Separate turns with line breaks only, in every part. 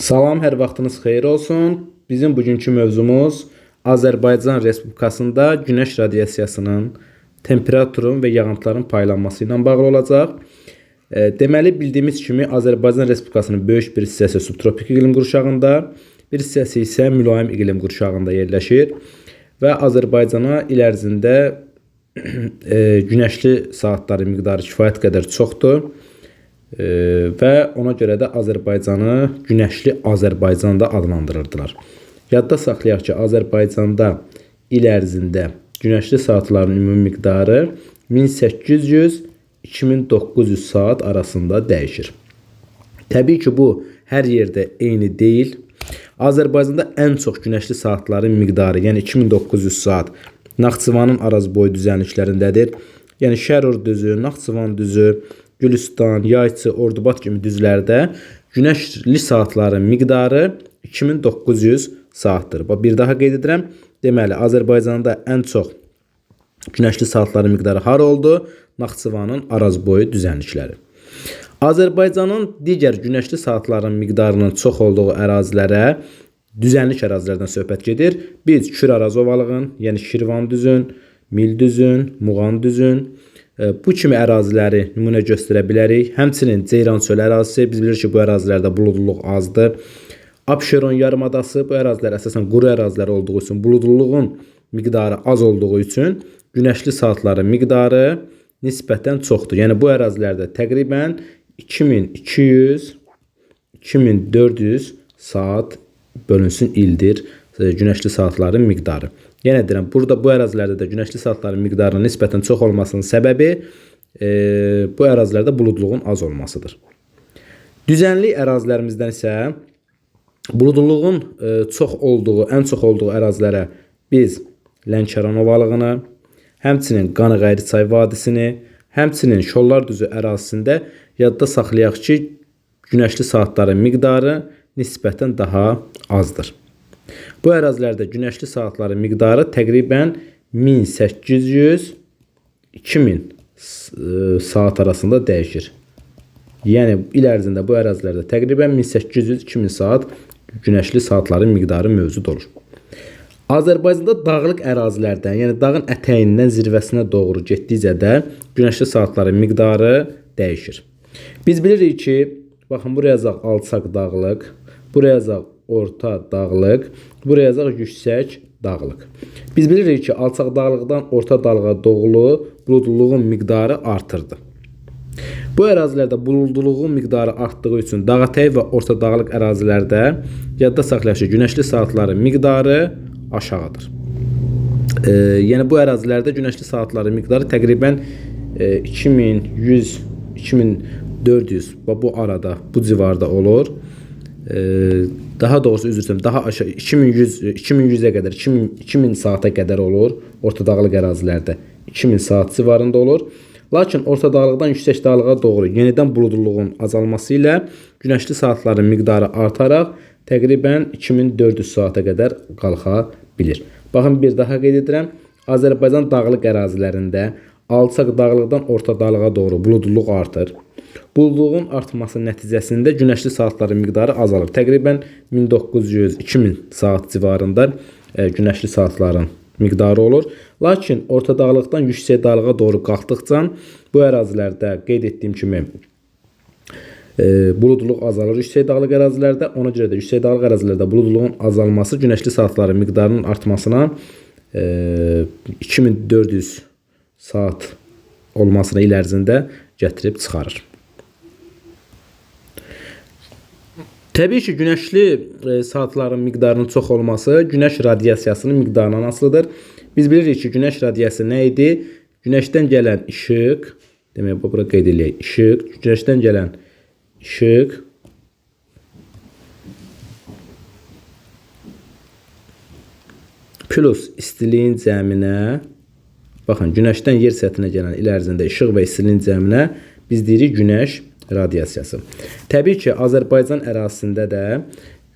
Salam, hər vaxtınız xeyir olsun. Bizim bugünkü mövzumuz Azərbaycan Respublikasında günəş radiasiyasının, temperaturun və yağıntıların paylanması ilə bağlı olacaq. Deməli, bildiyimiz kimi Azərbaycan Respublikasının böyük bir hissəsi subtropik iqlim qurşağında, bir hissəsi isə mülayim iqlim qurşağında yerləşir və Azərbaycana il ərzində günəşli saatların miqdarı kifayət qədər çoxdur. Və ona görə də Azərbaycanı günəşli Azərbaycan da adlandırırdılar. Yadda saxlayaq ki, Azərbaycanda il ərzində günəşli saatların ümumi miqdarı 1800-2900 saat arasında dəyişir. Təbii ki, bu hər yerdə eyni deyil. Azərbaycanda ən çox günəşli saatların miqdarı, yəni 2900 saat Naxçıvanın Arazboyu düzənliklərindədir. Yəni Şərur düzü, Naxçıvan düzü, Gülüstan, Yayçı, Ordubad kimi düzlərdə günəşli saatların miqdarı 2900 saatdır. Bir daha qeyd edirəm. Deməli, Azərbaycanda ən çox günəşli saatların miqdarı hara oldu? Naxçıvanın Arazboyu düzənlikləri. Azərbaycanın digər günəşli saatların miqdarının çox olduğu ərazilərə, düzənlik ərazilərdən söhbət gedir. Biz Kür Araz ovalığın, yəni Şirvan düzün, Mil düzün, Muğan düzün, bu kimi əraziləri nümunə göstərə bilərik. Həmçinin Ceyran çölü ərazisi, biz bilirik ki, bu ərazilərdə buludluluq azdır. Abşeron yarımadası, bu ərazilər əsasən quru ərazilər olduğu üçün, buludluluğun miqdarı az olduğu üçün günəşli saatların miqdarı nisbətən çoxdur. Yəni bu ərazilərdə təqribən 2200-2400 saat bölünsün ildir günəşli saatların miqdarı. Yenə deyirəm, burada bu ərazilərdə də günəşli saatların miqdarının nisbətən çox olmasının səbəbi bu ərazilərdə buludluğun az olmasıdır. Düzənlik ərazilərimizdən isə buludluğun ən çox olduğu ərazilərə biz Lənkəran ovalığını, həmçinin Qanıqayri-Çay vadisini, həmçinin Şollar düzü ərazisində yadda saxlayaq ki, günəşli saatların miqdarı nisbətən daha azdır. Bu ərazilərdə günəşli saatların miqdarı təqribən 1800-2000 saat arasında dəyişir. Yəni, il ərzində bu ərazilərdə təqribən 1800-2000 saat günəşli saatların miqdarı mövcud olur. Azərbaycanda dağlıq ərazilərdən, yəni dağın ətəyindən zirvəsinə doğru getdikcə də günəşli saatların miqdarı dəyişir. Biz bilirik ki, baxın, buraya yazaq alçaq dağlıq, buraya yazaq orta dağlıq, buraya yazaq yüksək dağlıq. Biz bilirik ki, alçaq dağlıqdan orta dağlığa doğru buludluluğun miqdarı artırdı. Bu ərazilərdə buludluluğun miqdarı artdığı üçün dağətəyi və orta dağlıq ərazilərdə yadda saxlayaq ki, günəşli saatların miqdarı aşağıdır. Yəni bu ərazilərdə günəşli saatların miqdarı təqribən 2100-2400 bu arada, bu civarda olur. Daha doğrusu üzr istəyirəm, daha aşağı 2100-ə qədər, 2000 saata qədər olur. Orta dağlıq ərazilərdə 2000 saat civarında olur. Lakin orta dağlıqdan yüksək dağlığa doğru yenidən buludluluğun azalması ilə günəşli saatların miqdarı artaraq təqribən 2400 saata qədər qalxa bilir. Baxın, bir daha qeyd edirəm. Azərbaycan dağlıq ərazilərində alçaq dağlıqdan orta dağlığa doğru buludluluq artır. Buludluğun artması nəticəsində günəşli saatların miqdarı azalır. Təqribən 1900-2000 saat civarında günəşli saatların miqdarı olur. Lakin orta dağlıqdan yüksək dağlığa doğru qalxdıqca bu ərazilərdə qeyd etdiyim kimi buludluq azalır yüksək dağlıq ərazilərdə. Ona görə də yüksək dağlıq ərazilərdə buludluğun azalması günəşli saatların miqdarının artmasına 2400 saat olmasını il ərzində gətirib çıxarır. Təbii ki, günəşli saatların miqdarının çox olması günəş radiasiyasının miqdarından asılıdır. Biz bilirik ki, günəş radiasiyası nə idi? Günəşdən gələn işıq, demək, bura qeyd edək, işıq, günəşdən gələn işıq plus istiliyin cəminə, baxın, günəşdən yer səthinə gələn il ərzində işıq və istiliyin cəminə biz deyirik günəş radiasiyası. Təbii ki, Azərbaycan ərazisində də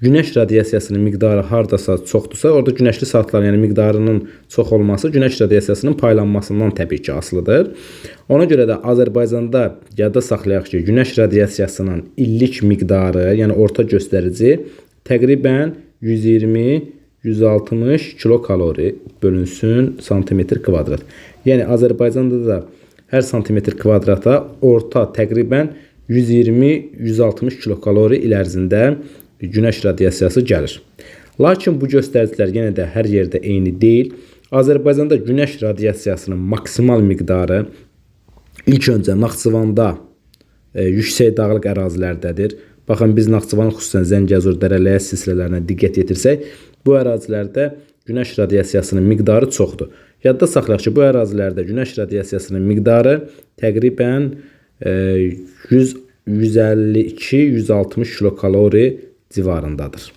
Günəş radiasiyasının miqdarı hardasa çoxdursa, orada günəşli saatların, yəni miqdarının çox olması günəş radiasiyasının paylanmasından təbii ki, asılıdır. Ona görə də Azərbaycanda yadda saxlayaq ki, günəş radiasiyasının illik miqdarı, yəni orta göstərici təqribən 120-160 kilokalori bölünsün santimetr kvadrat. Yəni Azərbaycanda da hər santimetr kvadrata orta təqribən 120-160 kilokalori il ərzində günəş radiasiyası gəlir. Lakin bu göstəricilər yenə də hər yerdə eyni deyil. Azərbaycanda günəş radiasiyasının maksimal miqdarı ilk öncə Naxçıvanda yüksək dağlıq ərazilərdədir. Baxın, biz Naxçıvan xüsusən Zəngəzur, Dərələyəz silsilələrinə diqqət yetirsək, bu ərazilərdə günəş radiasiyasının miqdarı çoxdur. Yadda saxlayaq ki, bu ərazilərdə günəş radiasiyasının miqdarı təqribən 152-160 kilokalori civarındadır.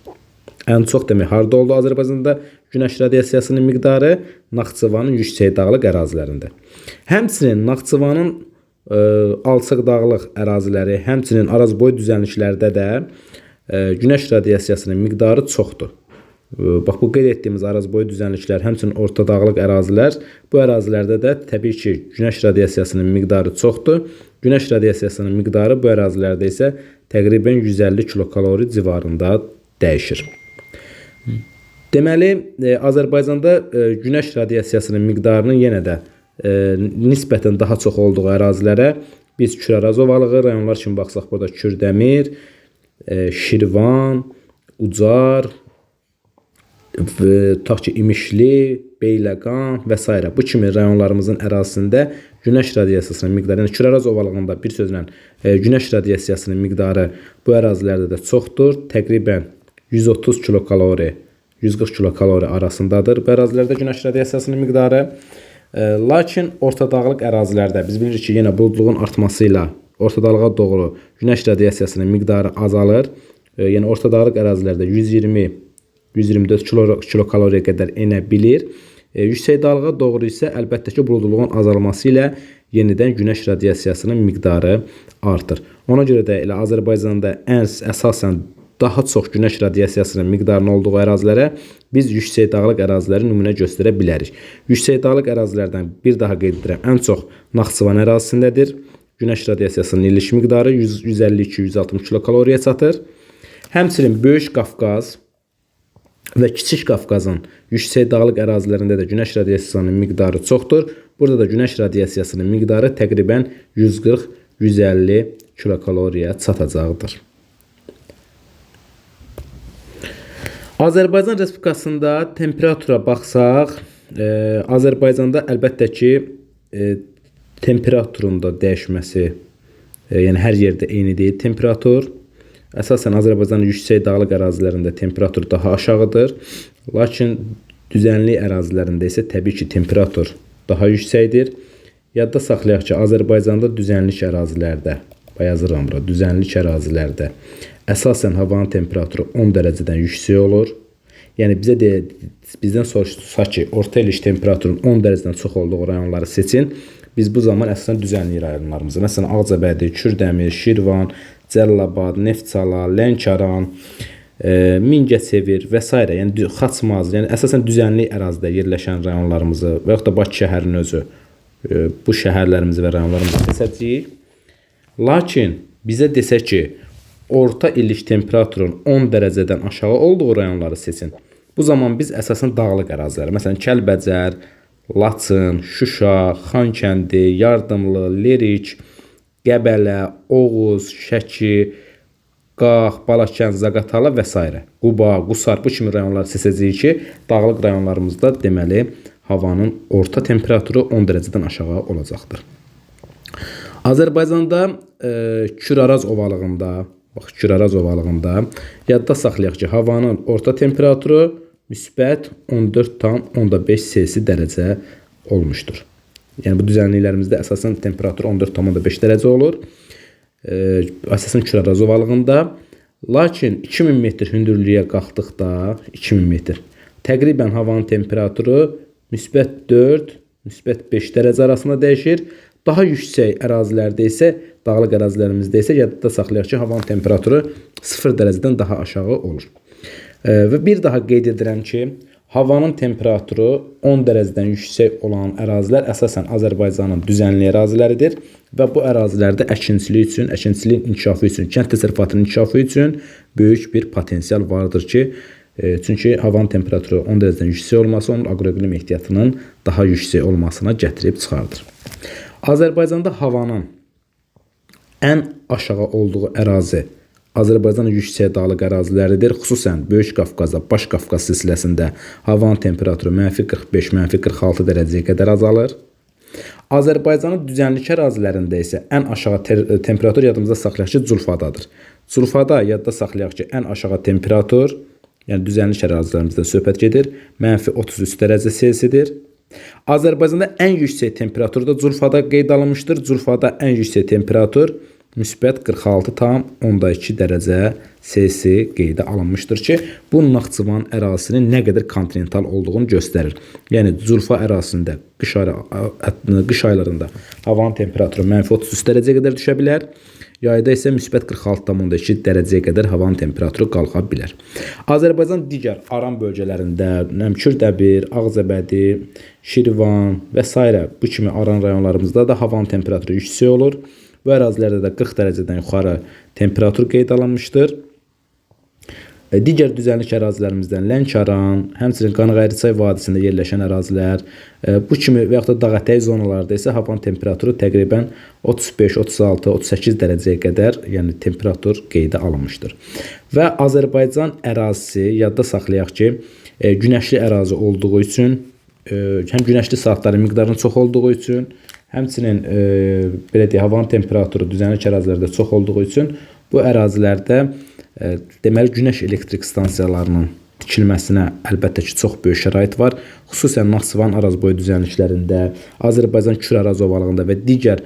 Ən çox demək, harda oldu Azərbaycanda günəş radiasiyasının miqdarı? Naxçıvanın yüksək dağlıq ərazilərində. Həmçinin Naxçıvanın alçaq dağlıq əraziləri, həmçinin arazboy düzənliklərdə də günəş radiasiyasının miqdarı çoxdur. Bax, bu qeyd etdiyimiz arazboy düzənliklər, həmçinin orta dağlıq ərazilər, bu ərazilərdə də təbii ki, günəş radiasiyasının miqdarı çoxdur. Günəş radiasiyasının miqdarı bu ərazilərdə isə təqribən 150 kilokalori civarında dəyişir. Deməli, Azərbaycanda günəş radiasiyasının miqdarının yenə də nisbətən daha çox olduğu ərazilərə biz Küraraz ovalığı rayonlar kimi baxsaq, burada Kürdəmir, Şirvan, Ucar, tutaq ki, İmişli, Beyləqan və s. bu kimi rayonlarımızın ərazisində günəş radiasiyasının miqdarı, yəni Küraraz ovalığında bir sözlə günəş radiasiyasının miqdarı bu ərazilərdə də çoxdur. Təqribən 130 kilokalori, 140 kilokalori arasındadır bu ərazilərdə günəş radiasiyasının miqdarı. Lakin orta dağlıq ərazilərdə biz bilirik ki, yenə buludluğun artması ilə orta dağlığa doğru günəş radiasiyasının miqdarı azalır. Yəni orta dağlıq ərazilərdə 120-124 kilokaloriyə qədər enə bilir. Yüksək dağlığa doğru isə əlbəttə ki, buludluğun azalması ilə yenidən günəş radiasiyasının miqdarı artır. Ona görə də elə Azərbaycanda əsasən daha çox günəş radiasiyasının miqdarının olduğu ərazilərə biz yüksək dağlıq əraziləri nümunə göstərə bilərik. Yüksək dağlıq ərazilərdən bir daha qeyd edirəm, ən çox Naxçıvan ərazisindədir. Günəş radiasiyasının illik miqdarı 152-160 kilokaloriyə çatır. Həmçinin Böyük Qafqaz və Kiçik Qafqazın yüksək dağlıq ərazilərində də günəş radiasiyasının miqdarı çoxdur. Burada da günəş radiasiyasının miqdarı təqribən 140-150 kilokaloriyə çatacaqdır. Azərbaycan Respublikasında temperatura baxsaq, Azərbaycanda əlbəttə ki, temperaturun da dəyişməsi, yəni hər yerdə eyni deyil temperatur. Əsasən Azərbaycanın yüksək dağlıq ərazilərində temperatur daha aşağıdır. Lakin düzənlik ərazilərində isə təbii ki, temperatur daha yüksəkdir. Yadda saxlayaq ki, Azərbaycanda düzənlik ərazilərdə, yazıram bura, düzənlik ərazilərdə əsasən havanın temperaturu 10 dərəcədən yüksək olur. Yəni bizdən soruşsa ki, orta illik temperaturun 10 dərəcədən çox olduğu rayonları seçin. Biz bu zaman əsasən düzənlik rayonlarımızı, məsələn Ağcabədi, Kürdəmir, Şirvan, Cəlilabad, Neftçala, Lənkəran, Mingəçevir və s. yəni Xaçmaz, yəni əsasən düzənlik ərazidə yerləşən rayonlarımızı və yaxud da Bakı şəhərinin özü, bu şəhərlərimizi və rayonlarımızı seçəcəyik. Lakin bizə desək ki, orta illik temperaturun 10 dərəcədən aşağı olduğu rayonları seçin. Bu zaman biz əsasən dağlıq əraziləri, məsələn Kəlbəcər, Laçın, Şuşa, Xankəndi, Yardımlı, Lerik, Qəbələ, Oğuz, Şəki, Qax, Balakən, Zaqatala və s. Quba, Qusar, bu kimi rayonları seçəcəyik ki, dağlıq rayonlarımızda deməli havanın orta temperaturu 10 dərəcədən aşağı olacaqdır. Azərbaycanda Küraraz ovalığında, Küraraz ovalığında yadda saxlayaq ki, havanın orta temperaturu müsbət 14,5 Selsi dərəcə olmuşdur. Yəni bu düzənliklərimizdə əsasən temperatur 14,5 dərəcə olur. Əsasən Küraraz ovalığında. Lakin 2000 metr hündürlüyə qalxdıqda 2000 metr təqribən havanın temperaturu müsbət 4, müsbət 5 dərəcə arasında dəyişir. Daha yüksək ərazilərdə isə, dağlıq ərazilərimizdə isə yadda saxlayaq ki, havanın temperaturu 0 dərəcədən daha aşağı olur. Və bir daha qeyd edirəm ki, havanın temperaturu 10 dərəcədən yüksək olan ərazilər əsasən Azərbaycanın düzənlik əraziləridir və bu ərazilərdə əkinçilik üçün, əkinçiliyin inkişafı üçün, kənd təsərrüfatının inkişafı üçün böyük bir potensial vardır ki, çünki havanın temperaturu 10 dərəcədən yüksək olması onun aqroiqlim ehtiyatının daha yüksək olmasına gətirib çıxardır. Azərbaycanda havanın ən aşağı olduğu ərazi Azərbaycanın yüksək dağlıq əraziləridir. Xüsusən Böyük Qafqazda, Baş Qafqaz silsiləsində havanın temperaturu -45, -46 dərəcəyə qədər azalır. Azərbaycanın düzənlik ərazilərində isə ən aşağı temperatur yadımızda saxlayaq ki, Culfadadır. Culfada yadda saxlayaq ki, ən aşağı temperatur, yəni düzənlik ərazilərimizdən söhbət gedir, -33 dərəcə Selsidir. Azərbaycanda ən yüksək temperatur da Culfada qeyd alınmışdır. Culfada ən yüksək temperatur müsbət 46,2 dərəcə Selsi qeydə alınmışdır ki, bu Naxçıvan ərazisinin nə qədər kontinental olduğunu göstərir. Yəni, Culfa ərazisində qış aylarında havanın temperaturu -33 dərəcəyə qədər düşə bilər. Yayda isə müsbət 46,2 dərəcəyə qədər havanın temperaturu qalxa bilər. Azərbaycan digər Aran bölgələrində, Kürdəbir, Ağcabədi, Şirvan və s. bu kimi Aran rayonlarımızda da havanın temperaturu yüksək olur. Bu ərazilərdə də 40 dərəcədən yuxarı temperatur qeyd alınmışdır. Digər düzənlik ərazilərimizdən Lənkəran, həmçinin Qanğayriçay vadisində yerləşən ərazilər, bu kimi və yaxud da dağətəyi zonalarda isə havanın temperaturu təqribən 35, 36, 38 dərəcəyə qədər, yəni temperatur qeydə alınmışdır. Və Azərbaycan ərazisi yadda saxlayaq ki, günəşli ərazi olduğu üçün, həm günəşli saatların miqdarının çox olduğu üçün, həmçinin belə deyək, havanın temperaturu düzənlik ərazilərdə çox olduğu üçün bu ərazilərdə deməli günəş elektrik stansiyalarının tikilməsinə əlbəttə ki, çox böyük şərait var. Xüsusən Naxçıvan arazboyu düzənliklərində, Azərbaycan Kür-Araz ovalığında və digər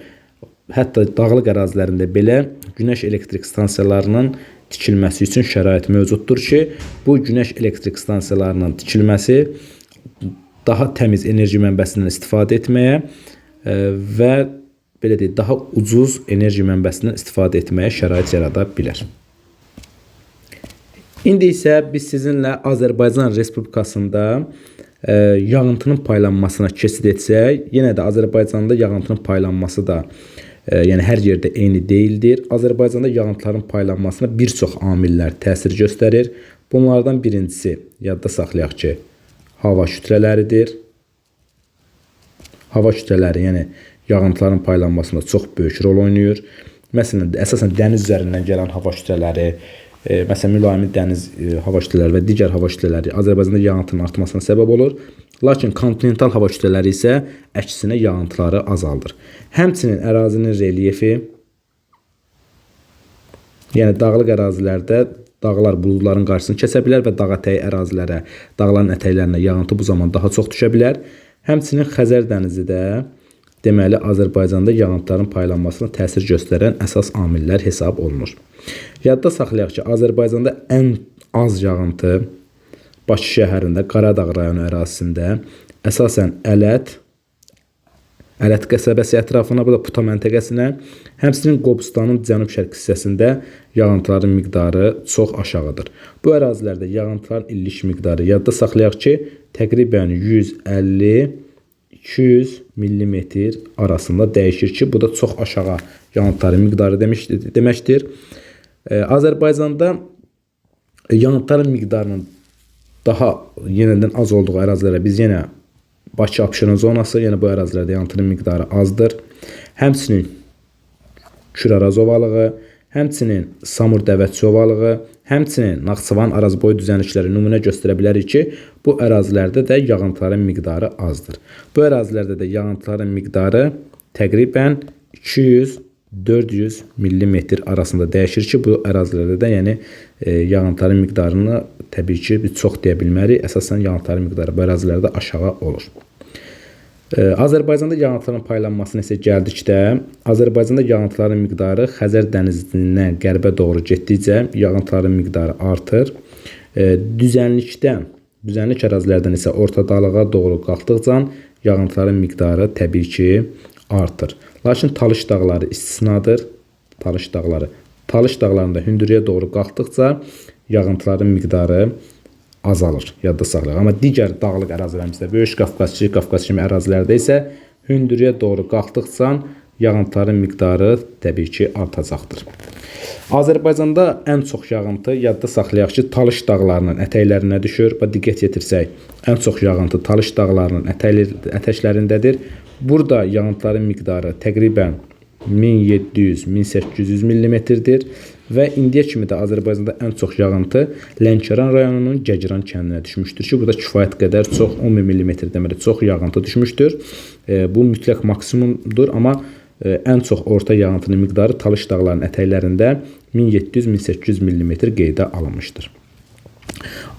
hətta dağlıq ərazilərində belə günəş elektrik stansiyalarının tikilməsi üçün şərait mövcuddur ki, bu günəş elektrik stansiyalarının tikilməsi daha təmiz enerji mənbəsindən istifadə etməyə və belə deyək, daha ucuz enerji mənbəsindən istifadə etməyə şərait yarada bilər. İndi isə biz sizinlə Azərbaycan Respublikasında yağıntının paylanmasına keçid etsək, yenə də Azərbaycanda yağıntının paylanması da yəni hər yerdə eyni deyildir. Azərbaycanda yağıntıların paylanmasına bir çox amillər təsir göstərir. Bunlardan birincisi, yadda saxlayaq ki, hava kütlələridir. Hava kütlələri, yəni yağıntıların paylanmasında çox böyük rol oynayır. Məsələn, əsasən dəniz üzərindən gələn hava kütlələri, məsələn, mülayim dəniz hava kütlələri və digər hava kütlələri Azərbaycanda yağıntının artmasına səbəb olur. Lakin kontinental hava kütlələri isə əksinə yağıntıları azaldır. Həmçinin ərazinin relyefi, yəni dağlıq ərazilərdə dağlar buludların qarşısını kəsə bilər və dağətəyi ərazilərə, dağların ətəklərinə yağıntı bu zaman daha çox düşə bilər. Həmçinin Xəzər dənizi də deməli Azərbaycanda yağıntıların paylanmasına təsir göstərən əsas amillər hesab olunur. Yadda saxlayaq ki, Azərbaycanda ən az yağıntı Bakı şəhərində, Qaradağ rayonu ərazisində, əsasən Ələt qəsəbəsi ətrafına, bu da Puta məntəqəsinə, həmçinin Qobustanın cənub-şərq hissəsində yağıntıların miqdarı çox aşağıdır. Bu ərazilərdə yağıntıların illik miqdarı yadda saxlayaq ki, təqribən 150-200 mm arasında dəyişir ki, bu da çox aşağı yağıntıların miqdarı deməkdir. Azərbaycanda yağıntıların miqdarının daha yenidən az olduğu ərazilərə biz yenə Bakı-Abşeron zonası, yəni bu ərazilərdə yağıntının miqdarı azdır. Həmçinin Kür-Araz ovalığı, həmçinin Samur-Dəvətçi ovalığı, həmçinin Naxçıvan arazboyu düzənlikləri nümunə göstərə bilərik ki, bu ərazilərdə də yağıntıların miqdarı azdır. Bu ərazilərdə də yağıntıların miqdarı təqribən 200-400 mm arasında dəyişir ki, bu ərazilərdə də yəni yağıntıların miqdarını təbii ki, biz çox deyə bilmərik. Əsasən yağıntıların miqdarı bu ərazilərdə aşağı olur. Azərbaycanda yağıntıların paylanmasına isə gəldikdə, Azərbaycanda yağıntıların miqdarı Xəzər dənizindən qərbə doğru getdikcə yağıntıların miqdarı artır. Düzənlik ərazilərdən isə orta dağlığa doğru qalxdıqca yağıntıların miqdarı təbii ki, artır. Lakin Talış dağları istisnadır. Talış dağlarında hündürüyə doğru qalxdıqca yağıntıların miqdarı azalır. Yadda saxlayaq. Amma digər dağlıq ərazilərimizdə, Böyük Qafqaz, Kiçik Qafqaz kimi ərazilərdə isə hündürüyə doğru qalxdıqca yağıntıların miqdarı təbii ki artacaqdır. Azərbaycanda ən çox yağıntı yadda saxlayaq ki, Talış dağlarının ətəklərinə düşür. Diqqət yetirsək, ən çox yağıntı Talış dağlarının ətəklərindədir. Burada yağıntıların miqdarı təqribən 1700-1800 mm-dir və indiyə kimi də Azərbaycanda ən çox yağıntı Lənkəran rayonunun Gəgiran kəndinə düşmüşdür ki, burada kifayət qədər çox 10.000 mm deməli çox yağıntı düşmüşdür. Bu mütləq maksimumdur, amma ən çox orta yağıntının miqdarı Talış dağlarının ətəklərində 1700-1800 mm qeydə alınmışdır.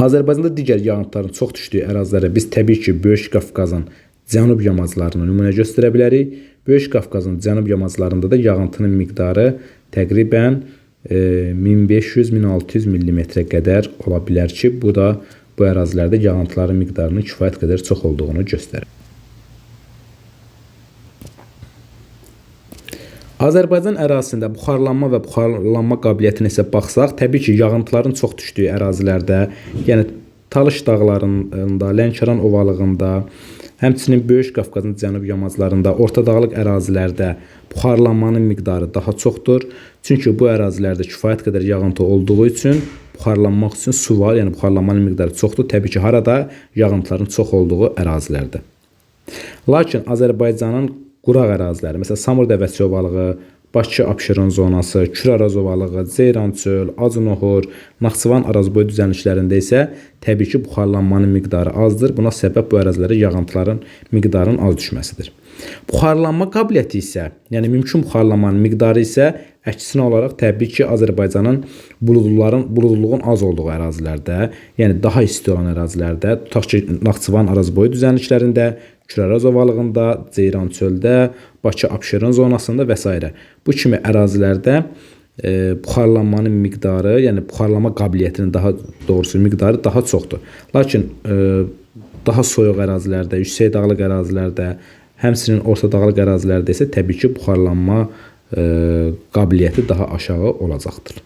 Azərbaycanda digər yağıntıların çox düşdüyü ərazilərə biz təbii ki, Böyük Qafqazın cənub yamaclarını nümunə göstərə bilərik. Böyük Qafqazın cənub yamaclarında da yağıntının miqdarı təqribən 1500-1600 mm qədər ola bilər ki, bu da bu ərazilərdə yağıntıların miqdarının kifayət qədər çox olduğunu göstərir. Azərbaycan ərazisində buxarlanma və buxarlanma qabiliyyətinə isə baxsaq, təbii ki, yağıntıların çox düşdüyü ərazilərdə, yəni Talış dağlarında, Lənkəran ovalığında, həmçinin Böyük Qafqazın cənub yamaclarında, orta dağlıq ərazilərdə buxarlanmanın miqdarı daha çoxdur. Çünki bu ərazilərdə kifayət qədər yağıntı olduğu üçün buxarlanmaq üçün su var, yəni buxarlanmanın miqdarı çoxdur. Təbii ki, harada yağıntıların çox olduğu ərazilərdə. Lakin Azərbaycanın quraq əraziləri, məsələn, Samur Dəvəçi ovalığı, Bakı-Abşeron zonası, Kür-Araz ovalığı, Ceyrançöl, Acınoxur, Naxçıvan Arazboy düzənliklərində isə təbii ki, buxarlanmanın miqdarı azdır. Buna səbəb bu ərazilərə yağıntıların miqdarının az düşməsidir. Buxarlanma qabiliyyəti isə, yəni mümkün buxarlanmanın miqdarı isə əksinə olaraq təbii ki, Azərbaycanın buludluluğun az olduğu ərazilərdə, yəni daha isti olan ərazilərdə, tutaq ki, Naxçıvan Arazboy düzənliklərində, Kür-Araz ovalığında, Ceyrançöldə, Bakı-Abşeron zonasında və s. Bu kimi ərazilərdə buxarlanmanın miqdarı, yəni buxarlanma qabiliyyətinin daha doğrusu miqdarı daha çoxdur. Lakin daha soyuq ərazilərdə, yüksək dağlıq ərazilərdə, həmçinin orta dağlıq ərazilərdə isə təbii ki, buxarlanma qabiliyyəti daha aşağı olacaqdır.